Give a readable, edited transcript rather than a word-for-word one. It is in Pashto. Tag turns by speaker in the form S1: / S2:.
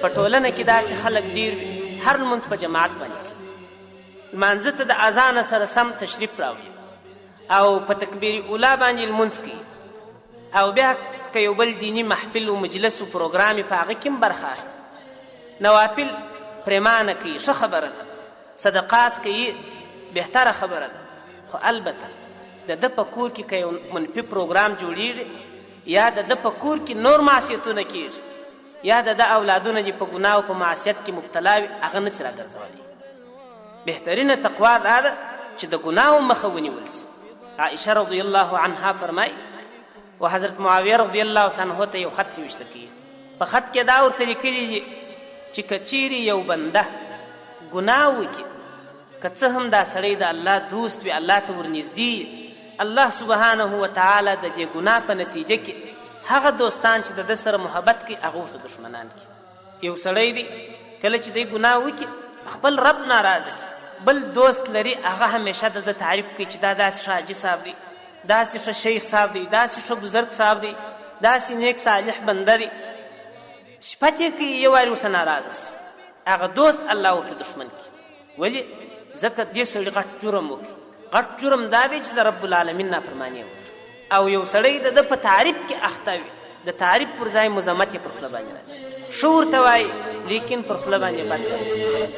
S1: په ټولنه کې داسې خلک ډېر وي هر لمونځ په جماعت باندې کوي، لمانځه ته د اذان سره سم تشریف راوړي او په تکبیر اولا باندې لمونځ کوي، او بیا که یو بل دینی محفل و مجلس و پروګرام یې په هغه کې هم برخه اخلي، نوافل پریمانه کوي، ښه خبره ده، صدقات کوي، بهتره خبره ده، خو البته د ده په کور کې که یو منفي پروګرام جوړیږي یا د ده په کور کې نور معصیتونه کیږي یا د ده اولادونه دې په ګناه او په معصیت کې مبتلا وي، هغه نسي راګرځولی. بهترینه تقوا دا ده چې د ګناهو مخه ونیول سي. عائشه رضی الله عنها فرمایي و حضرت معاویه رضی الله تعالی عنه ته یو خط نوشته کیږي، په خط کې دا ورته لیکلي دي چې که چیرې یو بنده ګناه وکړي، که څه هم دا سړی د الله دوست وي، الله ته ورنږدې، الله سبحانه وتعالی د دې ګناه په نتیجه کې هغه دوستان چې د ده سره محبت کوي هغه ورته دشمنان کړي. یو سړی دی کله چې دی ګناه وکړي خپل رب ناراضه کړي، بل دوست لري هغه همیشه د ده تعریف کوي چې دا داسې ښه حاجي صاحب دی، داسې ښه شیخ صاحب دی، داسې ښه بزرګ صاحب دی، داسې نیک صالح بنده دی، شپه تېر کوي یو وارې ورسره ناراضه سي، هغه دوست الله ورته دشمن کړي. ولې؟ ځکه دې سړي غټ جرم وکړي. غټ جرم دا دی چې د رب العالمین نافرماني وکړي، او یو سړی د ده په تعریف کې اخته وي، د تعریف پر ځای مذمت یې پر خوله باندې راځي، ښه ورته وایي لیکن پر خوله باندې بد راځي.